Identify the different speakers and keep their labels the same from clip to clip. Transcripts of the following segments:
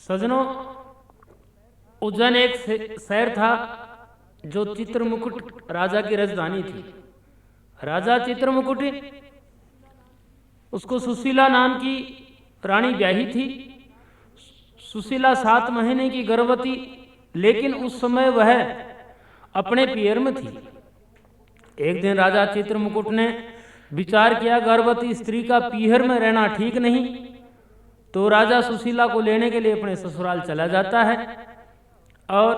Speaker 1: सजनों, उज्जैन एक शहर था जो चित्रमुकुट राजा की राजधानी थी। राजा चित्रमुकुट, उसको सुशीला नाम की रानी ब्याही थी। सुशीला 7 महीने की गर्भवती, लेकिन उस समय वह अपने पीहर में थी। एक दिन राजा चित्रमुकुट ने विचार किया, गर्भवती स्त्री का पीहर में रहना ठीक नहीं, तो राजा सुशीला को लेने के लिए अपने ससुराल चला जाता है। और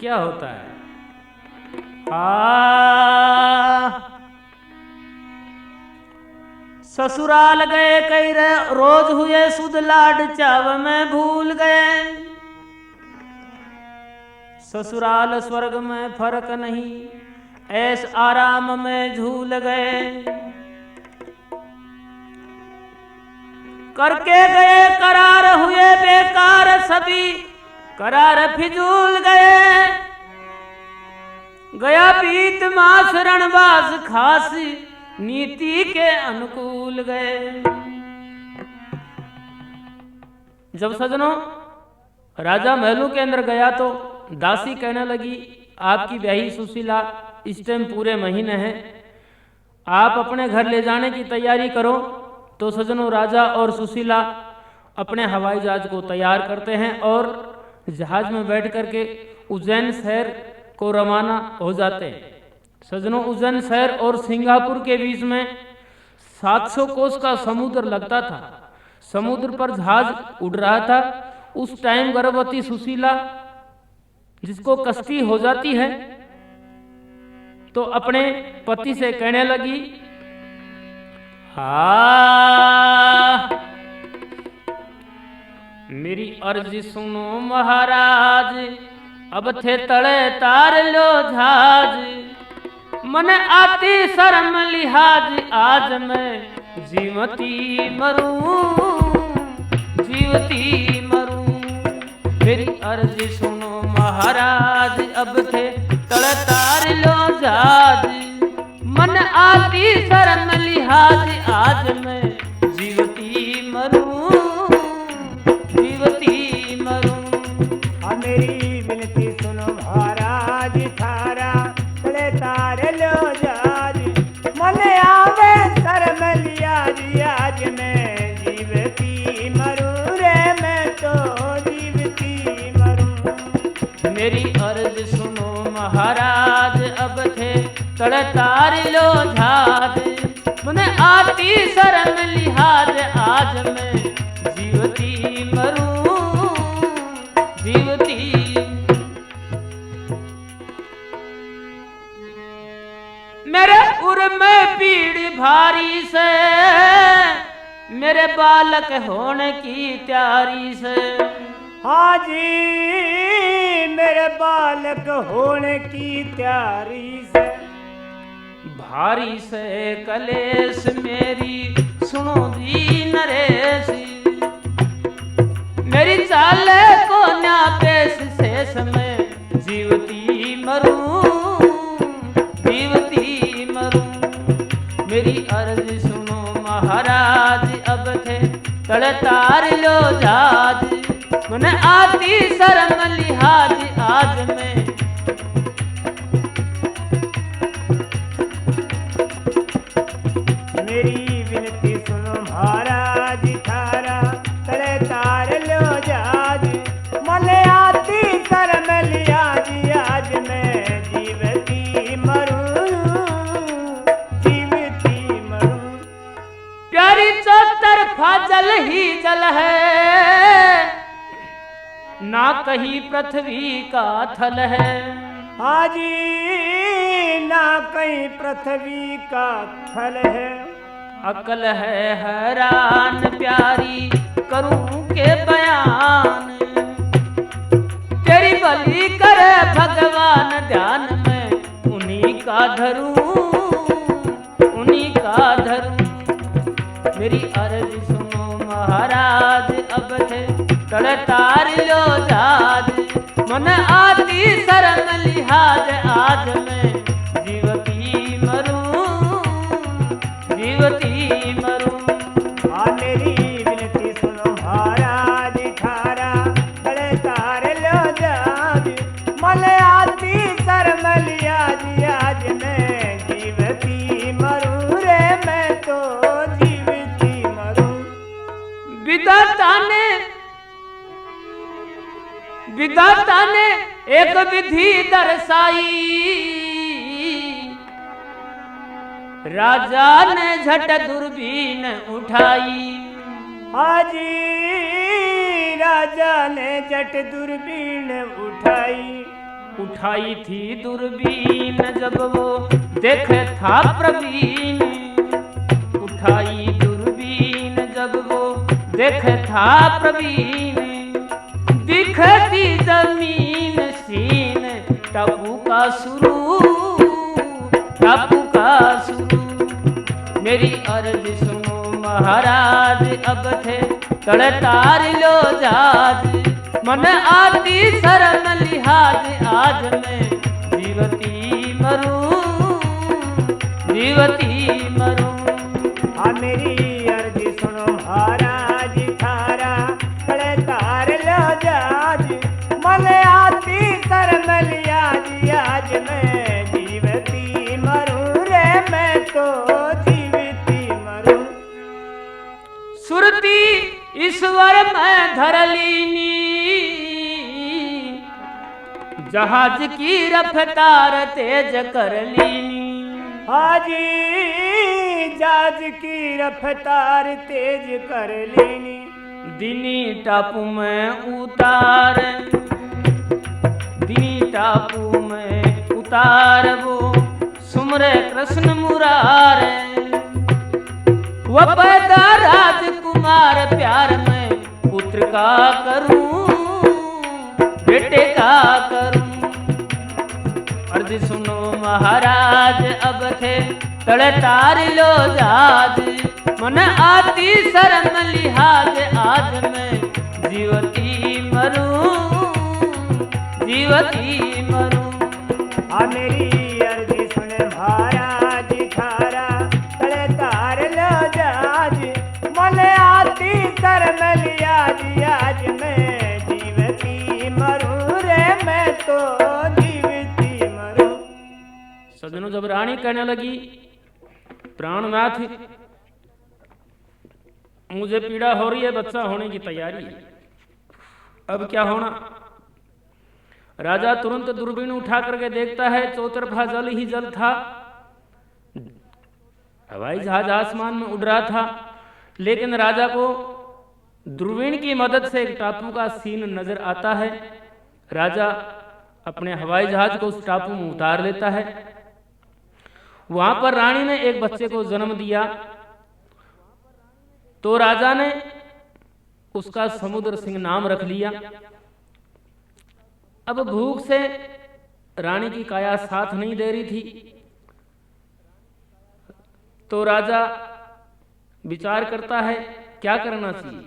Speaker 1: क्या होता है, ससुराल गए कई रोज हुए सुध लाड चाव में भूल गए। ससुराल स्वर्ग में फर्क नहीं, ऐस आराम में झूल गए। करके गए करार हुए बेकार, सभी करार फिजूल गए। गया बीत मास रणवास खास, नीति के अनुकूल गए। जब सजनों राजा महलों के अंदर गया तो दासी कहने लगी, आपकी ब्याही सुशीला इस टाइम पूरे महीने है, आप अपने घर ले जाने की तैयारी करो। तो सजनों राजा और सुशीला अपने हवाई जहाज को तैयार करते हैं और जहाज में बैठ करके उज्जैन शहर को रवाना हो जाते हैं। सजनों, उज्जैन शहर और सिंगापुर के बीच में 700 कोस का समुद्र लगता था। समुद्र पर जहाज उड़ रहा था। उस टाइम गर्भवती सुशीला, जिसको कष्टी हो जाती है, तो अपने पति से कहने लगी, मेरी अर्जी सुनो महाराज, अब थे तड़े तार लो जहाज। मन आती शर्म लिहाज, आज मैं जीवती मरूं, जीवती मरूं। मेरी अर्जी सुनो महाराज, अब थे तड़े तार लो जहाज। मन आती शर्म लिहाज, आज मैं जीवती मरूं, जीवती मरूं।
Speaker 2: मेरी विनती सुनो महाराज, थारा तड़े तार लो जहाज। मन आवे शर्म लिहाज, आज मैं जीवती मरूं रे, मैं तो जीवती मरूं।
Speaker 1: मेरी अर्ज सुनो महाराज, अब थे तड़े तार लो जहाज। मुने आती शर्म लिहाज, आज मैं जीवती मरूं, जीवती। मेरे उर में पीड़ भारी से, मेरे बालक होने की तैयारी से।
Speaker 2: हाजी मेरे बालक होने की तैयारी से।
Speaker 1: भारी से कलेश मेरी सुनो दी नरेश। मेरी चाल को न्यापेश शेष में जीवती मरूं, जीवती मरूं। मेरी अर्ज सुनो महाराज, अब थे तड़े तार लो जहाज। मन आती शर्म लिहाज, आज मैं
Speaker 2: मेरी विनती सुनो महाराज, थारा तड़े तार लो जहाज। मन आती शर्म लिहाज, आज मैं जीवती मरूं, जीवती मरूं।
Speaker 1: प्यारी चौतरफा जल ही जल है, ना कहीं पृथ्वी का थल है।
Speaker 2: हाजी ना कहीं पृथ्वी का फल है।
Speaker 1: अकल है हैरान प्यारी, करूं के बयान। तेरी बलि करे भगवान, ध्यान में उन्हीं का धरूं, उन्हीं का धरूं। मेरी अर्ज सुनो महाराज, अब थे तड़े तार लो जहाज। मन आती शर्म लिहाज, आज मैं जीवती मरूं, जीवती मरूं।
Speaker 2: मेरी विनती सुनो महाराज, थारा
Speaker 1: विधाता ने एक विधि दर्शाई, राजा ने झट दूरबीन उठाई।
Speaker 2: हाजी राजा ने झट दूरबीन
Speaker 1: उठाई थी दूरबीन जब वो देखे था प्रवीण। उठाई दूरबीन जब वो देखे था प्रवीण। दिखती जमीन सीन टापू का शुरू, टापू का शुरू। मेरी अर्ज सुनो महाराज अब थे तड़े तार लो जाज। मन आती शर्म लिहाज आज मैं जीवती मरूं, जीवती मरूं।
Speaker 2: हाँ मेरी अर्ज सुनो महाराज थारा तड़े तार लो जाज। मन आती शर्म लिहाज आज मैं जीवती मरूं रे मैं तो जीवती मरूं।
Speaker 1: सुरती ईश्वर मैं धर लीनी, जहाज की रफ्तार तेज कर लीनी।
Speaker 2: हाजी जहाज की रफ्तार तेज कर लेनी।
Speaker 1: दिनी टापू में उतार, दिनी टापू में उतार वो सुमरे कृष्ण मुरारे। वह पैदा राजकुमार प्यार में पुत्र का करूं, बेटे का करूं। अर्ज सुनो महाराज अब थे तड़े तार लो जाज। मन आती शर्म लिहाज आज मैं जीवती मरूं, जीवती मरूं।
Speaker 2: हाँ मेरी अर्ज सुन महाराज थारा तड़े तार लो जाज। मन आती शर्म लिहाज आज मैं जीवती मरूं रे मैं तो जीवती मरूं।
Speaker 1: सजनों जब रानी कहने लगी प्राणनाथ मुझे पीड़ा हो रही है, बच्चा होने की तैयारी है, अब क्या होना। राजा तुरंत दूरबीन उठा करके देखता है चौतरफा जल ही जल था। हवाई जहाज आसमान में उड़ रहा था, लेकिन राजा को दूरबीन की मदद से एक टापू का सीन नजर आता है। राजा अपने हवाई जहाज को उस टापू में उतार लेता है। वहां पर रानी ने एक बच्चे को जन्म दिया, तो राजा ने उसका समुद्र सिंह नाम रख लिया। अब भूख से रानी की काया साथ नहीं दे रही थी, तो राजा विचार करता है क्या करना चाहिए।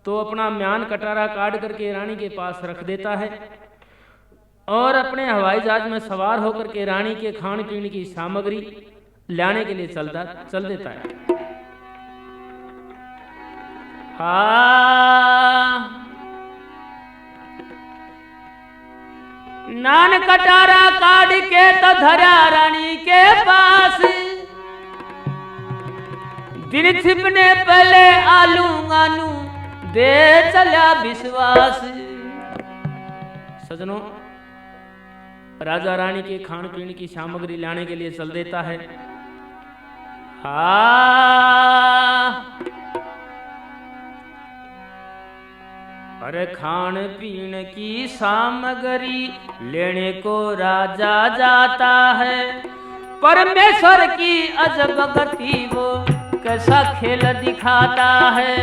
Speaker 1: तो अपना म्यान कटारा काट करके रानी के पास रख देता है और अपने हवाई जहाज में सवार होकर के रानी के खान पीने की सामग्री लाने के लिए चल देता है। नान कटारा काट के तो धरा रानी के पास। दिन छिपने पहले आलू गानू दे चला विश्वास। सजनों राजा रानी के खान पीने की सामग्री लाने के लिए चल देता है। अरे खान पीन की सामग्री लेने को राजा जाता है। परमेश्वर की अजब गति वो कैसा खेल दिखाता है।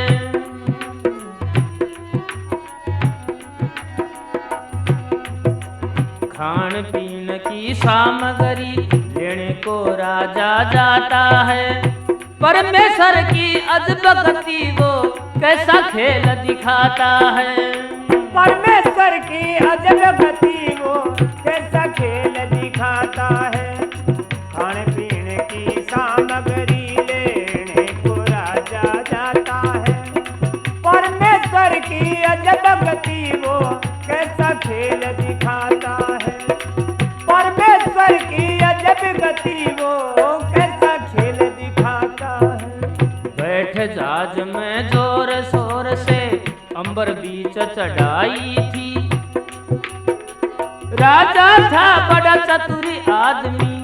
Speaker 1: खान पीन की सामग्री लेने को राजा जाता है। परमेश्वर की अजब गति वो कैसा खेल दिखाता है।
Speaker 2: परमेश्वर की अजब गति वो कैसा खेल दिखाता है। खाने पीने की सामग्री लेने को राजा जाता है। परमेश्वर की अजब गति वो कैसा खेल दिखाता है। परमेश्वर की अजब गति वो कैसा खेल दिखाता है।
Speaker 1: बैठ जहाज में जोर शोर से अंबर बीच चढ़ाई थी। राजा था बड़ा चतुर आदमी।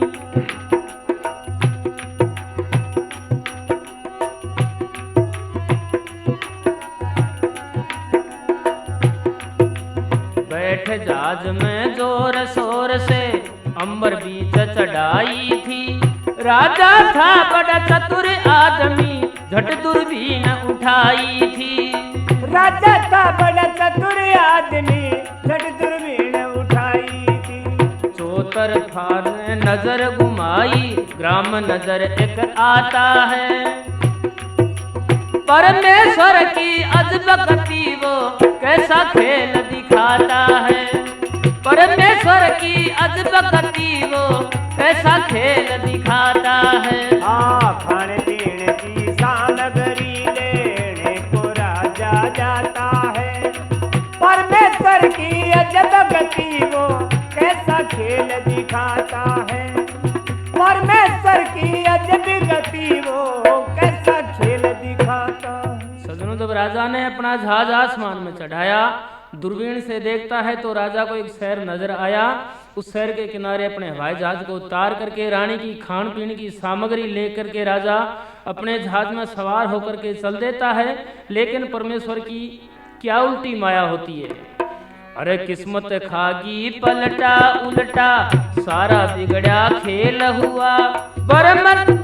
Speaker 1: बैठ जहाज में जोर शोर से अंबर बीच चढ़ाई थी। राजा था बड़ा चतुर आदमी, झट दूरबीन उठाई थी।
Speaker 2: राजा था बड़ा चतुर आदमी, झट दूरबीन उठाई थी।
Speaker 1: चौतरफा ने नजर घुमाई, ग्राम नजर एक आता है। परमेश्वर की अजब गति वो कैसा खेल दिखाता है। परमेश्वर की अजब गति वो कैसा खेल दिखाता है।
Speaker 2: खाने पीने की सामग्री लेने को राजा जाता है। परमेश्वर की अजब गति वो कैसा खेल दिखाता है। परमेश्वर की अजब गति वो कैसा खेल दिखाता है।
Speaker 1: सज्जनों, जब राजा ने अपना जहाज आसमान में चढ़ाया, दूरबीन से देखता है तो राजा को एक शहर नजर आया। उस शहर के किनारे अपने हवाई जहाज को उतार करके रानी की खान पीने की सामग्री लेकर के राजा अपने जहाज में सवार होकर के चल देता है। लेकिन परमेश्वर की क्या उल्टी माया होती है। अरे किस्मत खागी पलटा उल्टा, सारा बिगड़ा खेल हुआ। बरनल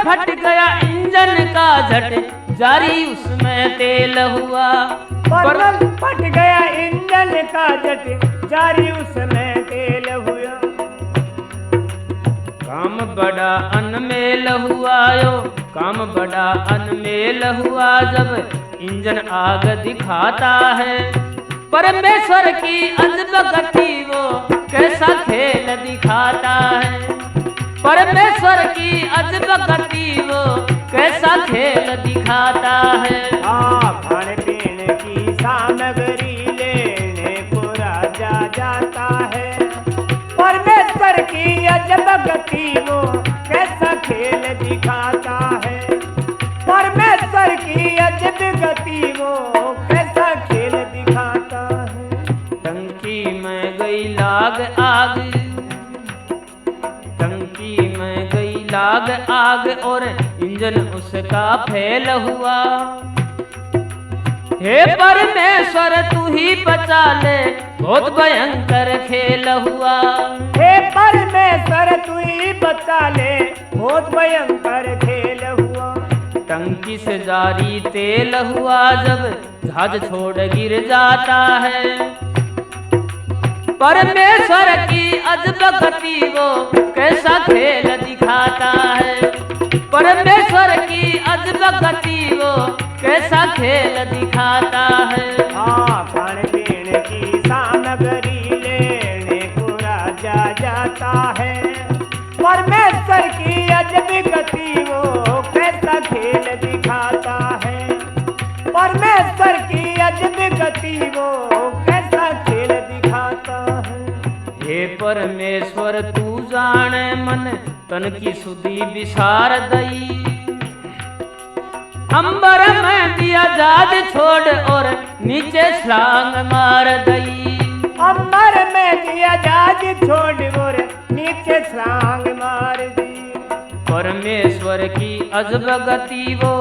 Speaker 1: फट गया इंजन का, झट जारी उसमें तेल हुआ।
Speaker 2: बरनल फट गया इंजन का, झट जारी उसमें तेल हुआ।
Speaker 1: काम बड़ा अनमेल हुआ यो, काम बड़ा अनमेल हुआ। जब इंजन आग दिखाता है, परमेश्वर की अजब गति वो कैसा खेल दिखाता है। परमेश्वर की अजब गति वो कैसा खेल दिखाता है।
Speaker 2: खाने पीने की सामग्री लेने को राजा जाता है। परमेश्वर की अजब गति वो कैसा खेल दिखाता है। परमेश्वर की अजब गति वो कैसा खेल दिखाता है।
Speaker 1: टंकी में गई लाग आग, टंकी में गई लाग आग, और इंजन उसका फेल हुआ। हे परमेश्वर तू ही बचा ले, बहुत भयंकर खेल हुआ।
Speaker 2: हे परमेश्वर तू ही बचा ले, बहुत भयंकर खेल हुआ।
Speaker 1: टंकी से जारी तेल हुआ, जब जहाज छोड़ गिर जाता है। परमेश्वर की अजब गति वो कैसा खेल दिखाता है। परमेश्वर की अजब गति वो कैसा खेल दिखाता है।
Speaker 2: खाने पीने की सामग्री लेने को राजा जाता है। परमेश्वर की अजब गति वो कैसा खेल दिखाता है। परमेश्वर की अजब गति वो कैसा खेल दिखाता है।
Speaker 1: हे परमेश्वर तू जाने मन तन की सुधी विसार दई। अंबर में दिया जाज छोड़ और नीचे छलांग मार दई।
Speaker 2: अंबर में दिया जाज छोड़ और नीचे छलांग मार दी।
Speaker 1: परमेश्वर की अजब गति वो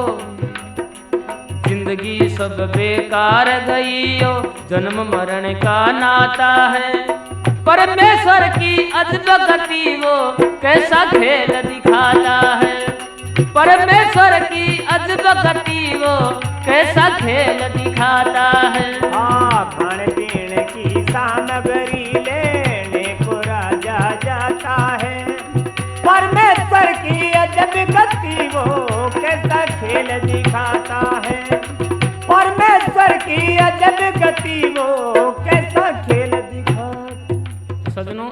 Speaker 1: जिंदगी सब बेकार गई ओ, जन्म मरण का नाता है। परमेश्वर की अजब गति वो कैसा खेल दिखाता है। परमेश्वर की अजब गति वो कैसा खेल दिखाता है।
Speaker 2: खाने पीने की सामग्री लेने को राजा जाता है। परमेश्वर की अजब गति वो कैसा खेल दिखाता है। परमेश्वर की अजब गति वो कैसा खेल दिखाता।
Speaker 1: सजनों,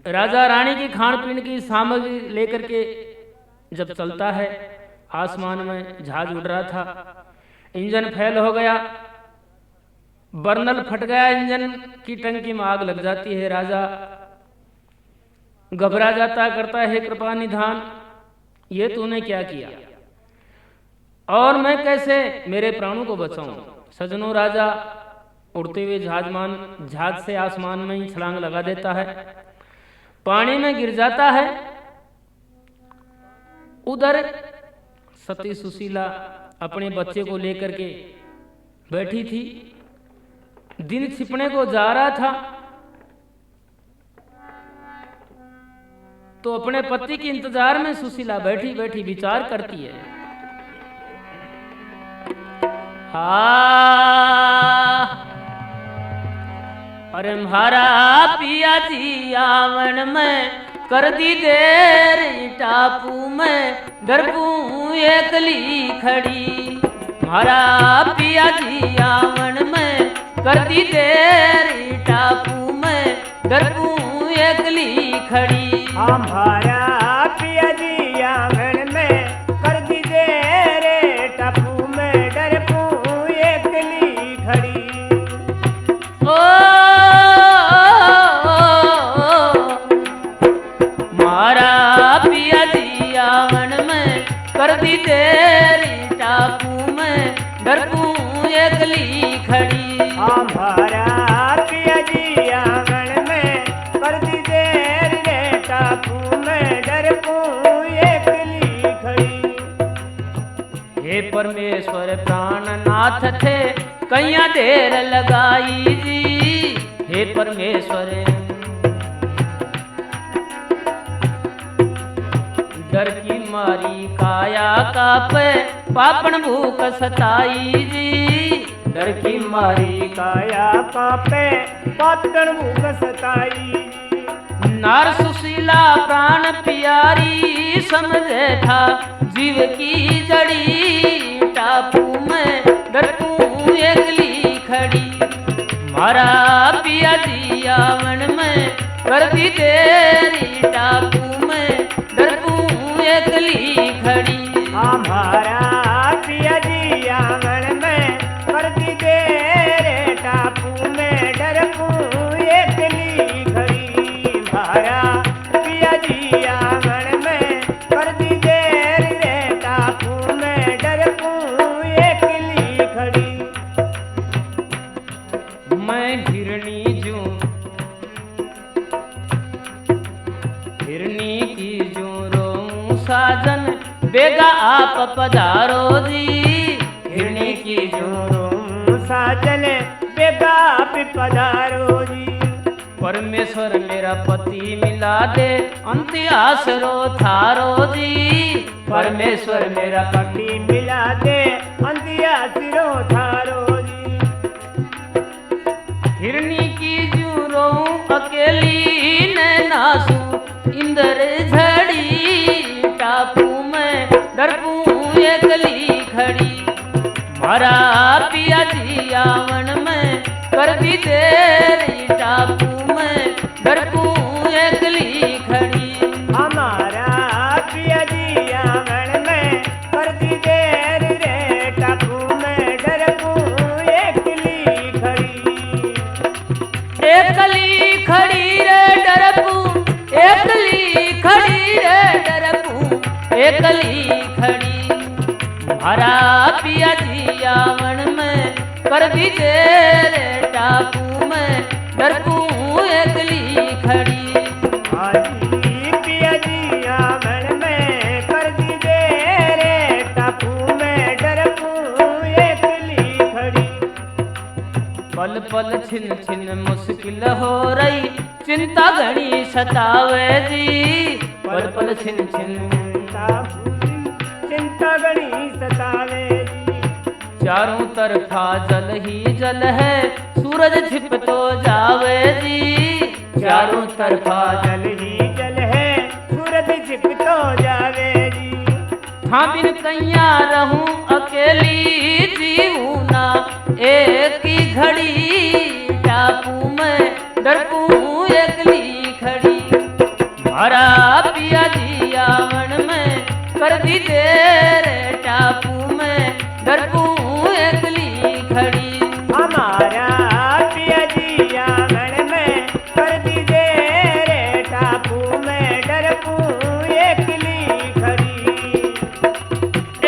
Speaker 1: राजा रानी की खान पीन की सामग्री लेकर के जब चलता है, आसमान में जहाज उड़ रहा था, इंजन फेल हो गया, बर्नल फट गया, इंजन की टंकी में आग लग जाती है। राजा घबरा जाता, करता है, कृपा निधान, ये तूने क्या किया और मैं कैसे मेरे प्राणों को बचाऊं। सजनों, राजा उड़ते हुए जहाज से आसमान में ही छलांग लगा देता है, पानी में गिर जाता है। उधर सती सुशीला अपने बच्चे को लेकर के बैठी थी। दिन छिपने को जा रहा था तो अपने पति के इंतजार में सुशीला बैठी बैठी विचार करती है। अरे म्हारा पिया जी आवन में कर दी देर टापू में डरपू एकली खड़ी। म्हारा पिया जी आवन में कर दी देर टापू में डरपू एकली खड़ी।
Speaker 2: हमारा पिया जी आंगन में कर दी देर टापू में डरपू एकली खड़ी।
Speaker 1: ओ मारा पिया जी आंगन में कर दी देर टापू में डरपू एकली खड़ी।
Speaker 2: हमारा पिया जी आंगन में कर दी देर टापू में डरपू एकली खड़ी।
Speaker 1: हे परमेश्वर प्राणनाथ थे कैया देर लगाई जी। हे परमेश्वर डर की मारी काया कापे पापन भूख सताई जी। डर की मारी
Speaker 2: काया कापे पापन भूख सताई।
Speaker 1: नार सुशीला प्राण प्यारी समझे था जीव की जड़ी। टापू में डरपू एकली खड़ी। मारा पिया जी आवन में कर दी देरी टापू में डरपू एकली खड़ी।
Speaker 2: हमारा पिया जी आंगन में कर दी देर टापू में डरपू एकली खड़ी। हमारा पिया जी आंगन में कर दी देर टापू में डरपू एकली खड़ी।
Speaker 1: मैं हिरणी जू हिरणी की जू रोऊं साजन बेगा आप पधारो जी। हिरणी की जू
Speaker 2: रोऊं साजन बेगा आप पधारो जी।
Speaker 1: परमेश्वर मेरा पति मिला दे अंत्य आसरो थारो जी। परमेश्वर मेरा
Speaker 2: पति मिला दे अंत्य आसरो थारो जी।
Speaker 1: हिरणी की जू रोऊं अकेली नैनासू इंदर झड़ी। टापू में डरपू एकली खड़ी। मारा पिया जी आवन में कर दी देरी टापू में डरपू एकली खड़ी।
Speaker 2: हमारा पिया जी आंगन में कर दी देर रे टापू में डरपू एकली खड़ी।
Speaker 1: एकली खड़ी रे डरपू एकली खड़ी रे डरपू एकली खड़ी। हरा पिया जी आवन में कर दी देर टापू में डरपू एकली खड़ी।
Speaker 2: हाजी पिया जी आंगन में कर दी देर टापू में डरपू एकली खड़ी।
Speaker 1: पल पल छिन छिन मुश्किल हो रही चिंता घनी सतावे जी। पल पल छिन छिन
Speaker 2: चिंता घनी सतावे जी।
Speaker 1: चारों तरफा जल ही जल है सूरज छिप तो जावे जी। चारों तरफा
Speaker 2: जल ही जल है सूरज छिप तो जावे जी।
Speaker 1: था बिन कैया रहूं अकेली जीऊं ना एक ही घड़ी। टापू में डरपू एकली खड़ी। मारा पिया जी आवन में कर दी देर टापू में डरपू एकली खड़ी।
Speaker 2: हमारा पिया जी आंगन में कर दी देर टापू में डरपू एकली खड़ी।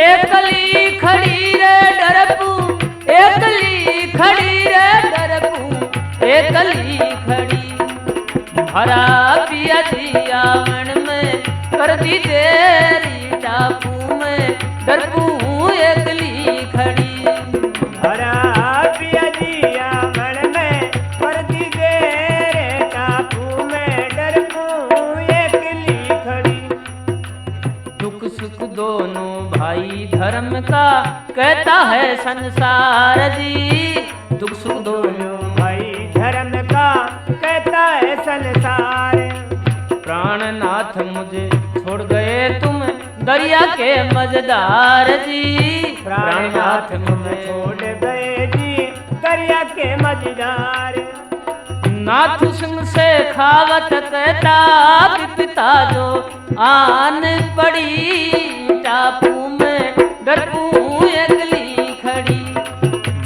Speaker 1: एकली खड़ी रे डरपू एकली खड़ी रे डरपू एकली खड़ी। भरा पिया जी आवन में कर दी देरी, टापू में डरपू एकली खड़ी।
Speaker 2: हरा पिया जी आंगन में कर दी देर, टापू में डरपू एकली खड़ी।
Speaker 1: दुख सुख दोनों भाई धर्म का कहता है संसार जी। दुख सुख दोनों
Speaker 2: भाई धर्म का कहता है संसार।
Speaker 1: प्राणनाथ मुझे छोड़ गए तुम दरिया के मझधार जी।
Speaker 2: प्राणनाथ मुझे छोड़ गए जी दरिया के मझधार।
Speaker 1: नाथ सिंह से खावत कहता कि पिता जो आन पड़ी, टापू में डरपू एकली खड़ी।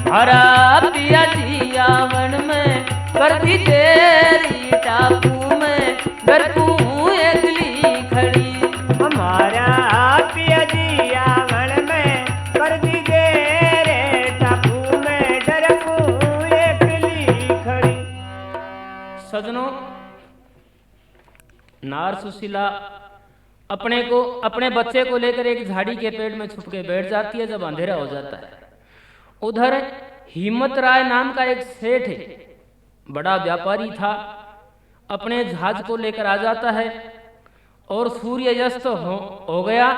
Speaker 1: हरा पिया जी आवन में कर दी देरी, टापू में डरपू एकली खड़ी।
Speaker 2: हमारा पिया जी आंगन में कर दी देर, टापू में डरपू एकली खड़ी।
Speaker 1: सजनों, नार सुशीला अपने बच्चे को लेकर एक झाड़ी के पेड़ में छुप के बैठ जाती है जब अंधेरा हो जाता है। उधर हिम्मत राय नाम का एक सेठ है, बड़ा व्यापारी था, अपने जहाज को लेकर आ जाता है और सूर्यास्त हो गया।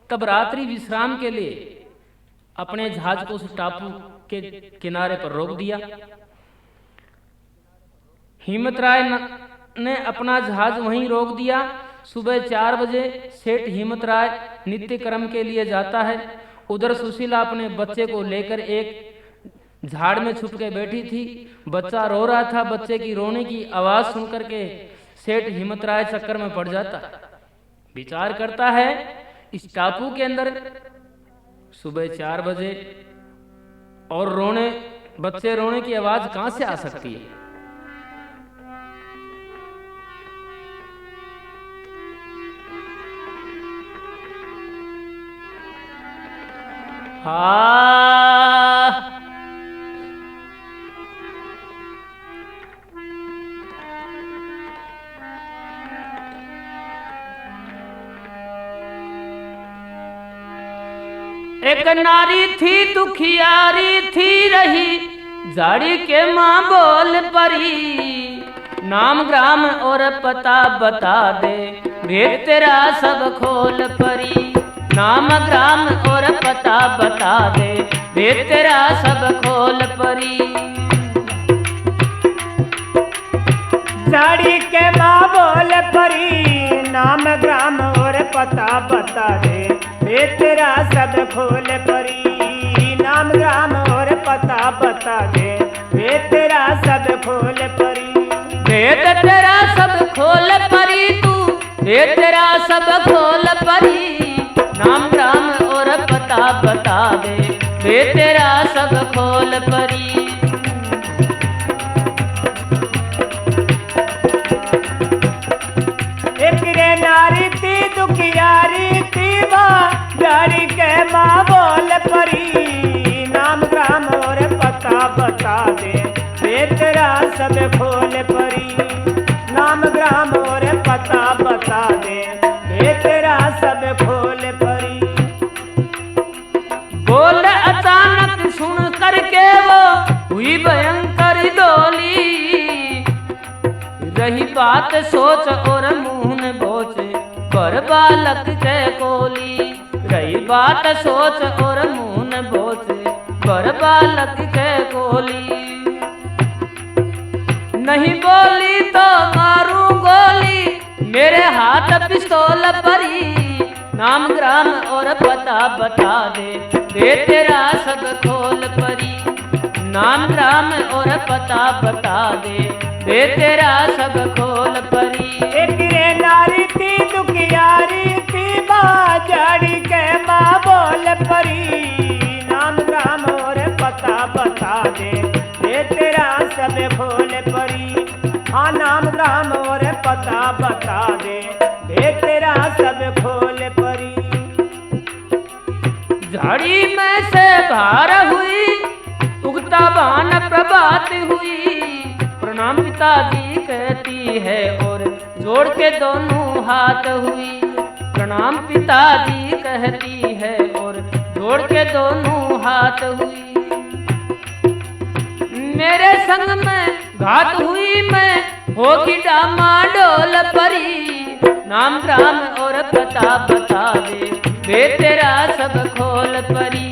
Speaker 1: तब रात्रि विश्राम के लिए अपने जहाज को उस टापू के किनारे पर रोक दिया। हिम्मत राय ने अपना जहाज वहीं रोक दिया। सुबह 4 बजे सेठ हिम्मत राय नित्य कर्म के लिए जाता है। उधर सुशीला अपने बच्चे को लेकर एक झाड़ में छुप के बैठी थी। बच्चा रो रहा था। बच्चे की रोने की आवाज सुनकर के सेठ हिम्मत राय चक्कर में पड़ जाता, विचार करता है इस टापू के अंदर सुबह 4 बजे और बच्चे रोने की आवाज कहां से आ सकती है। एक नारी थी दुखियारी थी रही, झाड़ी के माँ बोल परी। नाम ग्राम और पता बता दे, भेद तेरा सब खोल परी। नाम ग्राम और पता बता दे, भेद तेरा सब खोल परी।
Speaker 2: झाड़ी के माँ बोल परी, नाम ग्राम और पता बता दे, भेद तेरा सब खोल परी। नाम ग्राम और पता बता दे, भेद तेरा सब खोल परी।
Speaker 1: भेद तेरा सब खोल परी, तू भेद तेरा सब खोल परी। नाम ग्राम और पता बता दे, भेद तेरा सब खोल परी।
Speaker 2: एक रे नारी थी दुखियारी थी, झाड़ी के माँ बोल परी। नाम ग्राम और पता बता दे, भेद तेरा सब खोल परी। नाम ग्राम और पता बता दे, भेद तेरा सब खोल परी।
Speaker 1: बोल अचानक सुन करके वो हुई भयंकर डोली। रही बात सोच और मुंह ने बोचे, पर बालक के कोली। रही बात सोच और मुंह ने बोचे, पर बालक के कोली। नहीं बोली तो मारू गोली, मेरे हाथ पिस्तौल परी। नाम ग्राम और पता बता दे, भेद तेरा सब खोल परी। नाम ग्राम और पता बता दे, भेद तेरा सब खोल परी।
Speaker 2: एक रे नारी थी दुखियारी थी, झाड़ी के माँ बोल परी। नाम ग्राम और पता बता दे, भेद तेरा सब खोल परी। हाँ, नाम ग्राम और पता बता दे, भेद तेरा सब खोल परी।
Speaker 1: झाड़ी में से बाहर हुई, उगता बान प्रभात हुई। पिताजी कहती है और जोड़ के दोनों हाथ हुई। प्रणाम पिताजी कहती है और जोड़ के दोनों हाथ हुई। मेरे संग में घात हुई मैं होगी डामाडोल परी। नाम ग्राम और पता बता दे वे तेरा सब खोल परी।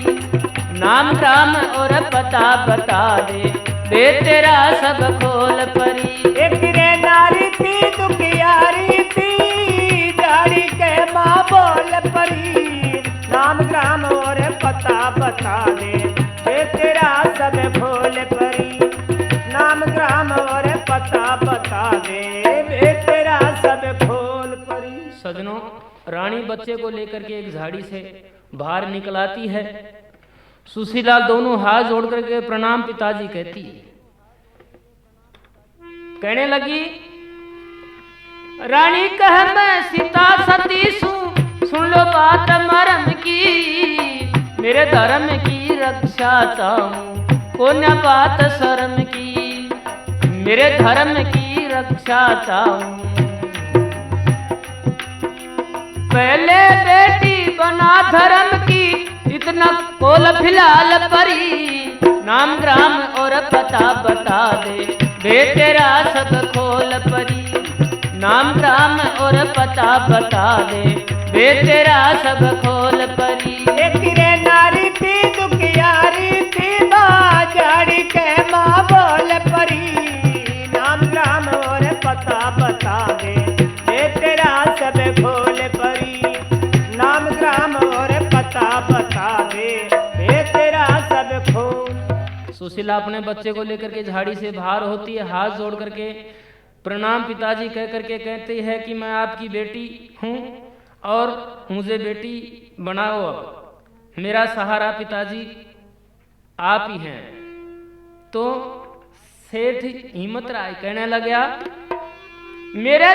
Speaker 1: नाम ग्राम और पता बता दे वे तेरा सब खोल परी।
Speaker 2: एक रे नारी थी दुखियारी थी दाढ़ी के माँ बोल परी। नाम ग्राम और पता बता दे वे तेरा सब खोल परी। नाम ग्राम और पता बता दे वे तेरा सब खोल परी।
Speaker 1: सजनों, रानी बच्चे को लेकर के एक झाड़ी से बाहर निकल आती है। सुशीला दोनों हाथ जोड़ करके प्रणाम पिताजी कहती है। कहने लगी, रानी कह मैं सीता सती सुन लो बात मरम की। मेरे धर्म की रक्षा चाहूं को न बात शर्म की। मेरे धर्म की रक्षा चाहूं। पहले बेटी बना धर्म की इतना कोल फिलहाल परी। नाम ग्राम और पता बता दे वे तेरा सब खोल परी। नाम ग्राम और पता बता दे वे तेरा सब खोल परी।
Speaker 2: एक रे नारी थी दुखियारी थी बाजारी के माँ बोल परी। नाम ग्राम और पता बता दे वे तेरा सब खोल परी। नाम ग्राम और पता बता दे वे तेरा सब खोल।
Speaker 1: सुशीला अपने बच्चे को लेकर के झाड़ी से बाहर होती है। हाथ जोड़ करके प्रणाम पिताजी कह करके कहती है कि मैं आपकी बेटी हूँ और मुझे बेटी बनाओ। अब मेरा सहारा पिताजी आप ही हैं। तो सेठ हिम्मत राय कहने लगा, मेरे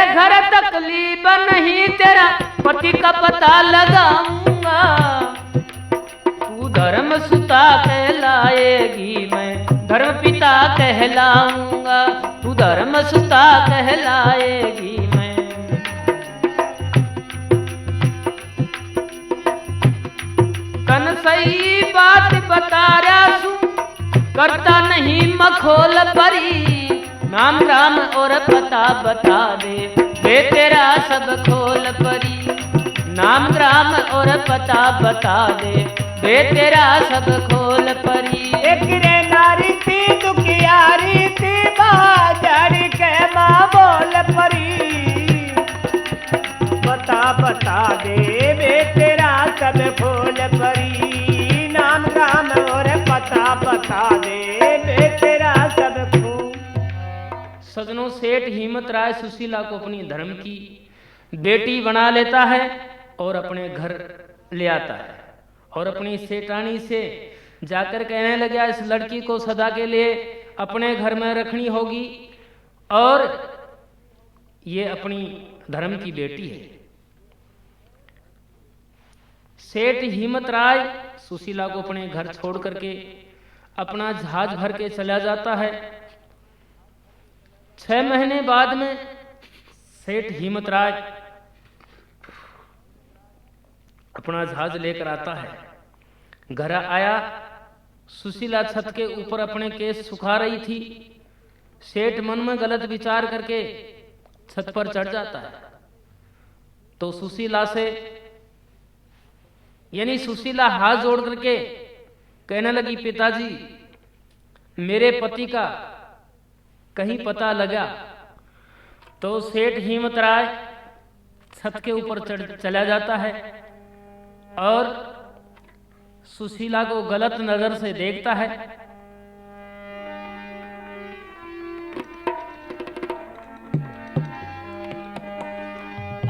Speaker 1: घर तकलीफ नहीं तेरा पति का पता लगाऊंगा। तू धर्म सुता कहलाएगी मैं धर्म पिता कहलाऊंगा। तू धर्म सुता कहलाएगी मैं। तन सही बात बता रहा सू करता नहीं मखोल परी। नाम राम और पता बता दे वे तेरा सब खोल परी। नाम ग्राम और पता बता दे वे तेरा सब खोल परी।
Speaker 2: एक रे नारी थी दुखियारी थी बाजारी के माँ बोल परी। पता बता दे वे तेरा सब खोल परी। नाम ग्राम और पता बता दे वे तेरा सब खोल।
Speaker 1: सजनों, सेठ हिम्मत राय सुशीला को अपनी धर्म की बेटी बना लेता है और अपने घर ले आता है और अपनी सेठानी से जाकर कहने लगा, इस लड़की को सदा के लिए अपने घर में रखनी होगी और ये अपनी धर्म की बेटी है। सेठ हिम्मत राय सुशीला को अपने घर छोड़ करके अपना जहाज भर के चला जाता है। 6 महीने बाद में सेठ हिम्मत राय अपना जहाज लेकर आता है। घर आया, सुशीला छत के ऊपर अपने केस सुखा रही थी। सेठ मन में गलत विचार करके छत पर चढ़ जाता है। तो सुशीला से यानी सुशीला हाथ जोड़ करके कहने लगी, पिताजी मेरे पति का कहीं पता लगा। तो सेठ हिम्मत राय छत के ऊपर चला जाता है और सुशीला को गलत नजर से देखता है।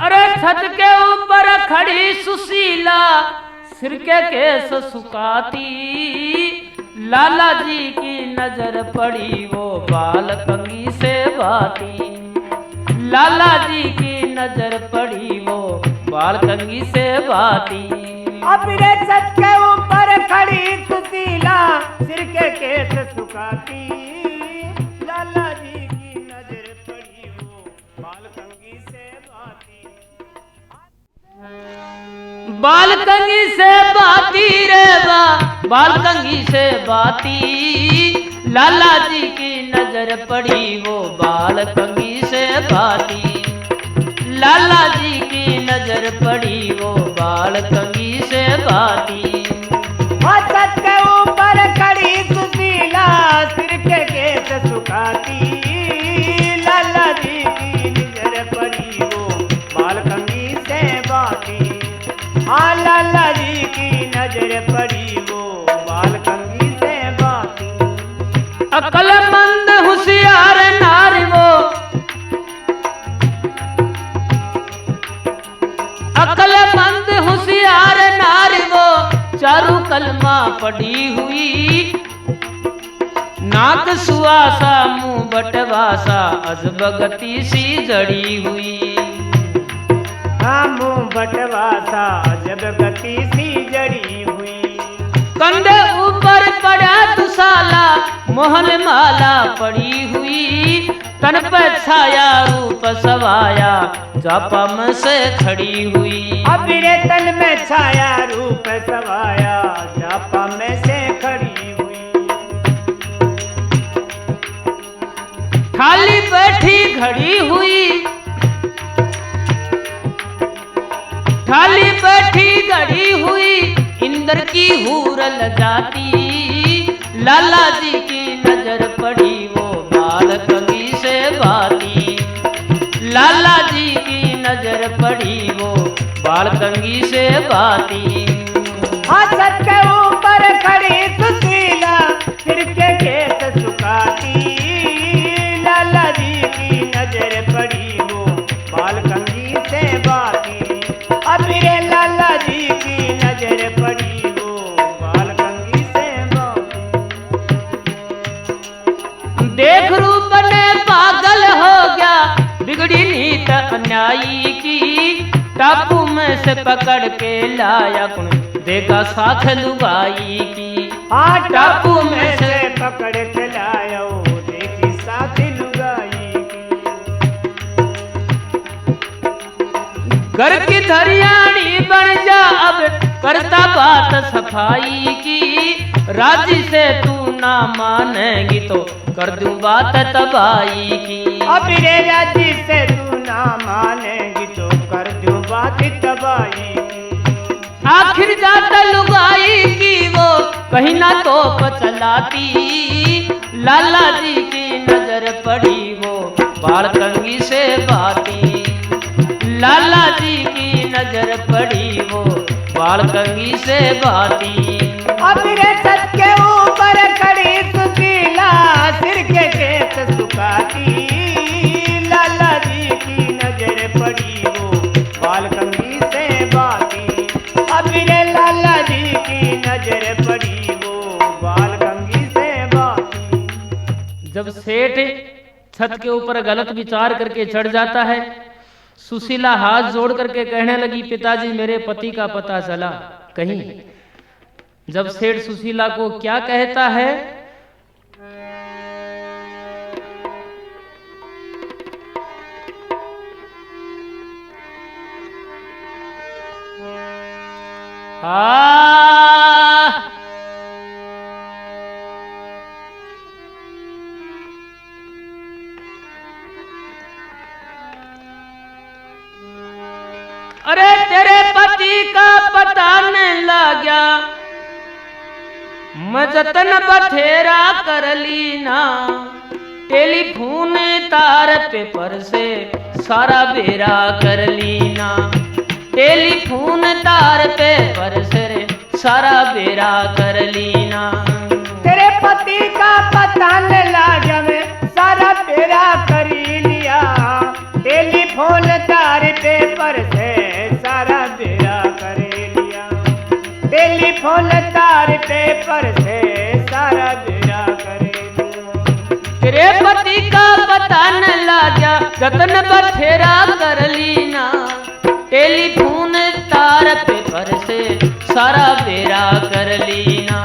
Speaker 1: अरे छत के ऊपर खड़ी सुशीला सिर के केस सुखाती। लाला जी की नजर पड़ी वो बाल कंघी से बाती। लाला जी की नजर पड़ी वो बाल कंघी से बाती।
Speaker 2: अपने छत के ऊपर खड़ी सुशीला सिर के केस सुखाती।
Speaker 1: बाल कंगी से बाती रे बाल कंगी से बाती, लाला जी की नजर पड़ी वो बाल कंगी से बाती, लाला जी की नजर पड़ी वो बाल कंगी से बाती।
Speaker 2: छत के ऊपर खड़ी सुशीला सिर के केस सुखाती, लाला जी की नजर पड़ी वो बाल कंगी से बाती, हाँ लाला जी की नजर पड़ी वो बाल कंगी से बाती।
Speaker 1: अक्लमंद होशियार नारी वो, अक्लमंद होशियार नारी वो, चारू कलमा पड़ी हुई, नाक सुआसा मुंह बटवासा अजब गति सी जड़ी हुई,
Speaker 2: हाँ मुंह बटवासा अजब गति सी जड़ी हुई।
Speaker 1: कंधे ऊपर पड़ा दुसाला मोहन माला पड़ी हुई, तन पर छाया रूप सवाया जापा में से खड़ी हुई,
Speaker 2: अबीरे तन में छाया रूप सवाया जापा में से खड़ी हुई।
Speaker 1: खाली बैठी घड़ी हुई, खाली बैठी घड़ी हुई, इंद्र की हूरल जाती, लाला जी की नजर पड़ी वो बाल कंगी से बाती, लाला जी की नजर पड़ी वो बाल कंगी से बाती।
Speaker 2: हाँ छत के ऊपर खड़ी सुशीला सिर के केस सुखाती, लाला जी की नजर पड़ी वो बाल कंगी से बाती, अबीरे लाला जी की नजर पड़ी वो बाल कंगी से बाती।
Speaker 1: देख रूप ने पागल हो गया बिगड़ी नीत अन्यायी की, टापू में से पकड़ के लाया कौन देगा साथ लुगाई की,
Speaker 2: हाँ टापू में से पकड़ के लाया देखी साथ लुगाई की।
Speaker 1: घर की धरियाणी बन जा अब करता बात सफाई की, राजी से तू ना मानेगी तो कर दूं बात तबाही की,
Speaker 2: अबीरे राजी से तू ना मानेगी तो कर दूं बात तबाही की।
Speaker 1: आखिर जाता लुगाई की वो कहीं ना तो चलाती, लाला जी की नजर पड़ी वो बाल कंगी से बाती, लाला जी की नजर पड़ी वो बाल कंगी से बाती।
Speaker 2: अबीरे छत के ऊपर खड़ी सुशीला सिर के केस सुखाती, लाला जी की नजर पड़ी वो बाल कंगी से बाती, अबीरे लाला जी की नजर पड़ी वो बाल कंगी से बाती।
Speaker 1: जब सेठ छत के ऊपर गलत विचार करके चढ़ जाता है, सुशीला हाथ जोड़ करके कहने लगी, पिताजी मेरे पति का पता चला कहीं। जब सेठ सुशीला को क्या कहता है, अरे तेरे पति का पता नहीं लगा, मैं जतन बथेरा कर ली ना, टेलीफोन तार पेपर से सारा बेरा कर ली ना, टेलीफोन तार पेपर से सारा बेरा कर ली ना।
Speaker 2: तेरे पति का पता न लगा मैं सारा बेरा कर लिया, टेलीफोन तार पेपर से सारा बेरा कर लिया, टेलीफोन तार पेपर से सारा बेरा कर लिया।
Speaker 1: तेरे पति का पता न लगा, जतन बथेरा कर ली ना, टेलीफोन तार पेपर से सारा बेरा कर ली ना।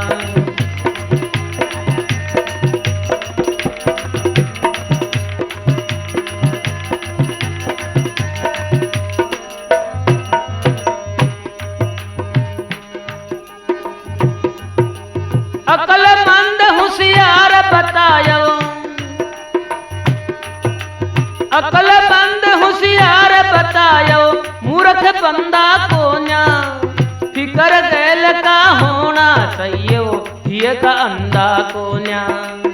Speaker 1: अकलमंद होशियार बतायो, अकलमंद होशियार बतायो, मूर्ख बंदा को न्या फिकर गैल का होना चाहिए, ये का अंधा को न्या।